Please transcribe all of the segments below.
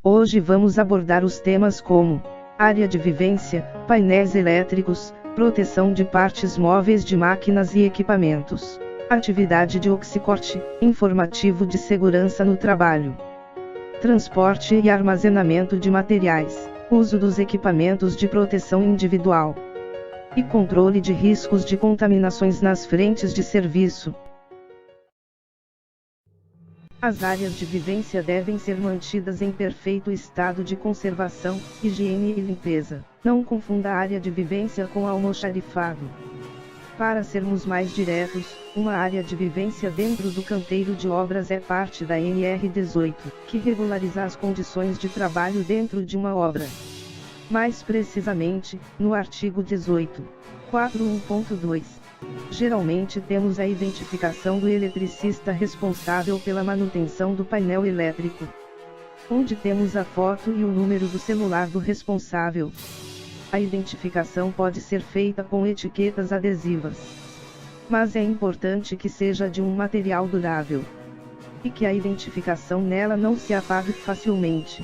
Hoje vamos abordar os temas como área de vivência, painéis elétricos, proteção de partes móveis de máquinas e equipamentos, atividade de oxicorte, informativo de segurança no trabalho, transporte e armazenamento de materiais, uso dos equipamentos de proteção individual e controle de riscos de contaminações nas frentes de serviço. As áreas de vivência devem ser mantidas em perfeito estado de conservação, higiene e limpeza. Não confunda a área de vivência com almoxarifado. Para sermos mais diretos, uma área de vivência dentro do canteiro de obras é parte da NR18, que regulariza as condições de trabalho dentro de uma obra. Mais precisamente, no artigo 18.4.1.2. Geralmente temos a identificação do eletricista responsável pela manutenção do painel elétrico, onde temos a foto e o número do celular do responsável. A identificação pode ser feita com etiquetas adesivas, mas é importante que seja de um material durável, e que a identificação nela não se apague facilmente.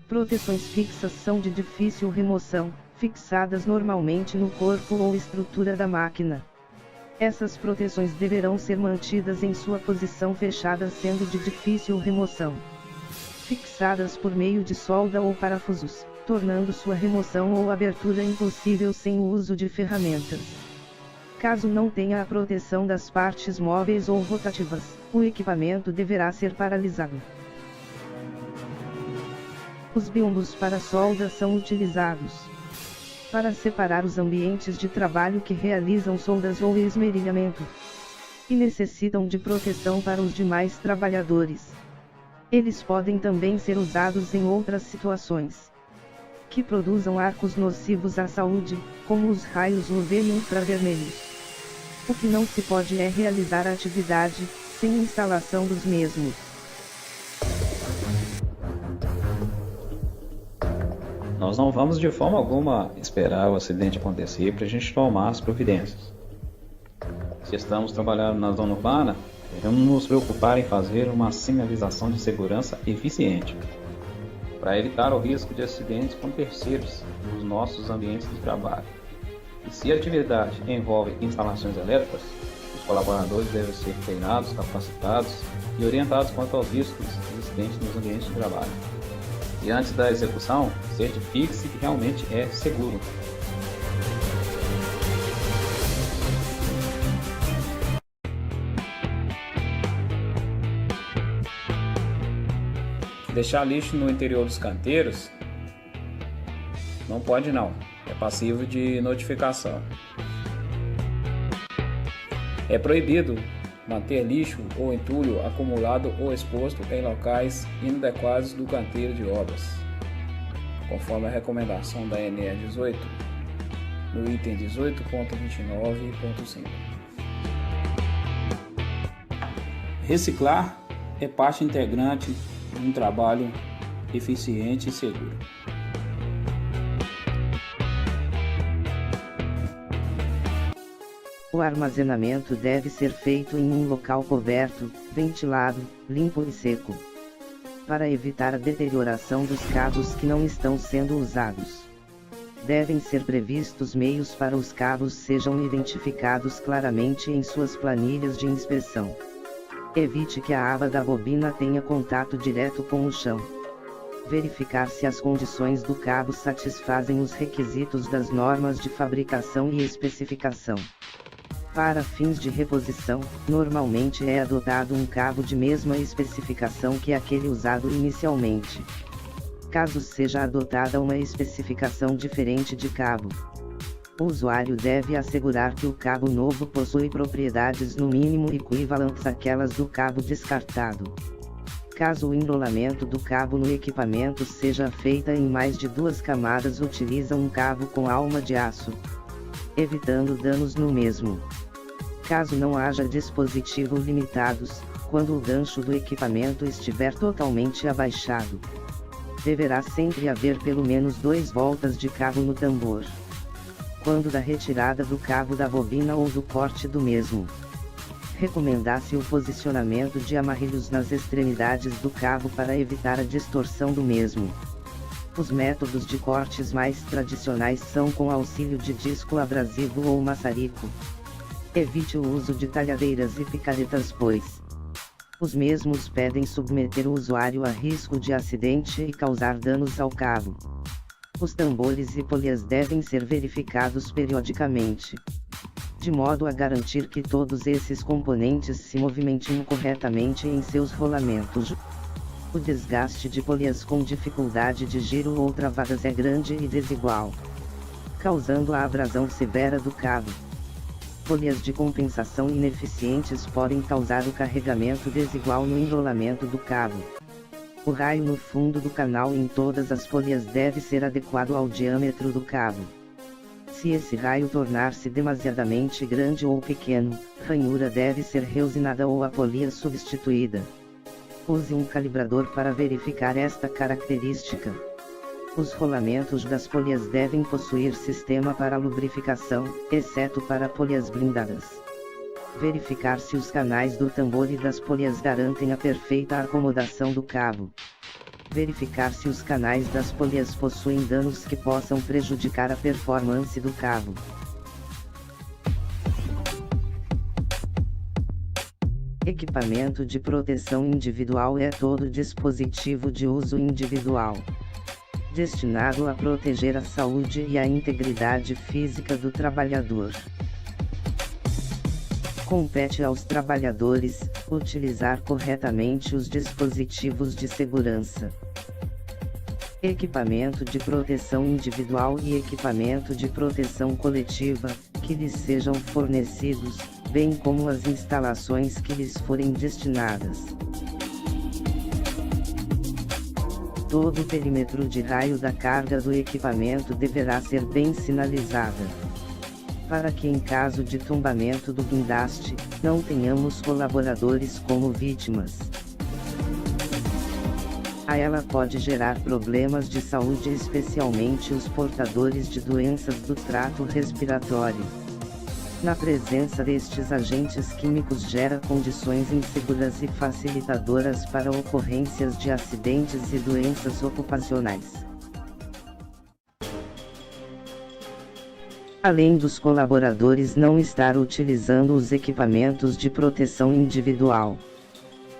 Proteções fixas são de difícil remoção, fixadas normalmente no corpo ou estrutura da máquina. Essas proteções deverão ser mantidas em sua posição fechada, sendo de difícil remoção, fixadas por meio de solda ou parafusos, tornando sua remoção ou abertura impossível sem o uso de ferramentas. Caso não tenha a proteção das partes móveis ou rotativas, o equipamento deverá ser paralisado. Os biombos para solda são utilizados para separar os ambientes de trabalho que realizam soldas ou esmerilhamento, e necessitam de proteção para os demais trabalhadores. Eles podem também ser usados em outras situações que produzam arcos nocivos à saúde, como os raios UV e infravermelhos. O que não se pode é realizar a atividade sem instalação dos mesmos. Nós não vamos de forma alguma esperar o acidente acontecer para a gente tomar as providências. Se estamos trabalhando na zona urbana, devemos nos preocupar em fazer uma sinalização de segurança eficiente, para evitar o risco de acidentes com terceiros nos nossos ambientes de trabalho. E se a atividade envolve instalações elétricas, os colaboradores devem ser treinados, capacitados e orientados quanto aos riscos existentes nos ambientes de trabalho. E antes da execução, certifique-se que realmente é seguro. Deixar lixo no interior dos canteiros? Não pode não, é passivo de notificação. É proibido manter lixo ou entulho acumulado ou exposto em locais inadequados do canteiro de obras, conforme a recomendação da NR18, no item 18.29.5. Reciclar é parte integrante de um trabalho eficiente e seguro. O armazenamento deve ser feito em um local coberto, ventilado, limpo e seco, para evitar a deterioração dos cabos que não estão sendo usados. Devem ser previstos meios para os cabos sejam identificados claramente em suas planilhas de inspeção. Evite que a aba da bobina tenha contato direto com o chão. Verificar se as condições do cabo satisfazem os requisitos das normas de fabricação e especificação. Para fins de reposição, normalmente é adotado um cabo de mesma especificação que aquele usado inicialmente. Caso seja adotada uma especificação diferente de cabo, o usuário deve assegurar que o cabo novo possui propriedades no mínimo equivalentes àquelas do cabo descartado. Caso o enrolamento do cabo no equipamento seja feita em mais de 2 camadas, utiliza um cabo com alma de aço, evitando danos no mesmo. Caso não haja dispositivos limitados, quando o gancho do equipamento estiver totalmente abaixado, deverá sempre haver pelo menos 2 voltas de cabo no tambor, quando da retirada do cabo da bobina ou do corte do mesmo. Recomenda-se o posicionamento de amarrilhos nas extremidades do cabo para evitar a distorção do mesmo. Os métodos de cortes mais tradicionais são com auxílio de disco abrasivo ou maçarico. Evite o uso de talhadeiras e picaretas, pois os mesmos podem submeter o usuário a risco de acidente e causar danos ao cabo. Os tambores e polias devem ser verificados periodicamente, de modo a garantir que todos esses componentes se movimentem corretamente em seus rolamentos. O desgaste de polias com dificuldade de giro ou travadas é grande e desigual, causando a abrasão severa do cabo. Polias de compensação ineficientes podem causar o carregamento desigual no enrolamento do cabo. O raio no fundo do canal em todas as polias deve ser adequado ao diâmetro do cabo. Se esse raio tornar-se demasiadamente grande ou pequeno, a ranhura deve ser reusinada ou a polia substituída. Use um calibrador para verificar esta característica. Os rolamentos das polias devem possuir sistema para lubrificação, exceto para polias blindadas. Verificar se os canais do tambor e das polias garantem a perfeita acomodação do cabo. Verificar se os canais das polias possuem danos que possam prejudicar a performance do cabo. Equipamento de proteção individual é todo dispositivo de uso individual, destinado a proteger a saúde e a integridade física do trabalhador. Compete aos trabalhadores utilizar corretamente os dispositivos de segurança. Equipamento de proteção individual e equipamento de proteção coletiva, que lhes sejam fornecidos, bem como as instalações que lhes forem destinadas. Todo o perímetro de raio da carga do equipamento deverá ser bem sinalizada, para que em caso de tombamento do guindaste, não tenhamos colaboradores como vítimas. A ela pode gerar problemas de saúde, especialmente os portadores de doenças do trato respiratório. Na presença destes agentes químicos gera condições inseguras e facilitadoras para ocorrências de acidentes e doenças ocupacionais. Além dos colaboradores não estar utilizando os equipamentos de proteção individual,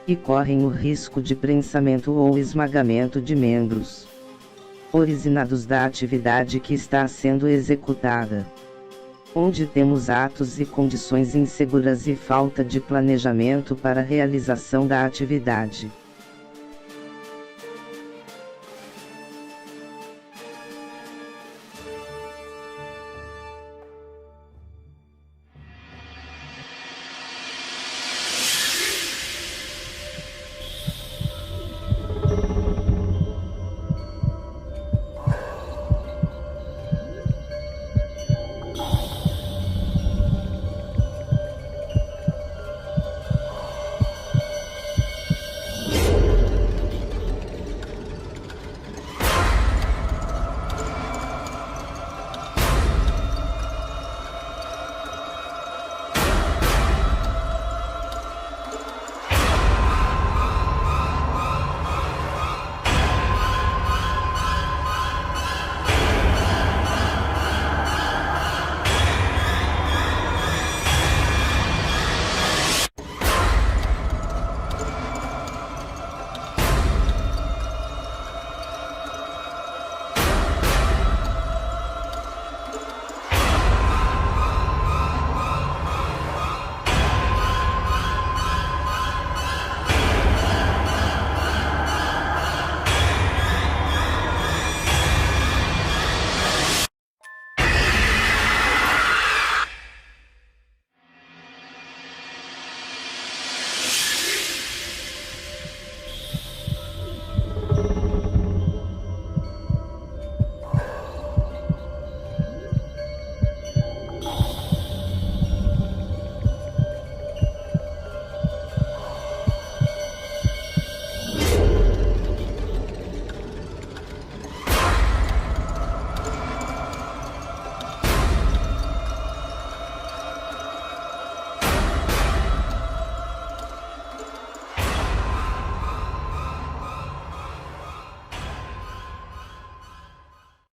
e correm o risco de prensamento ou esmagamento de membros originados da atividade que está sendo executada, onde temos atos e condições inseguras e falta de planejamento para a realização da atividade.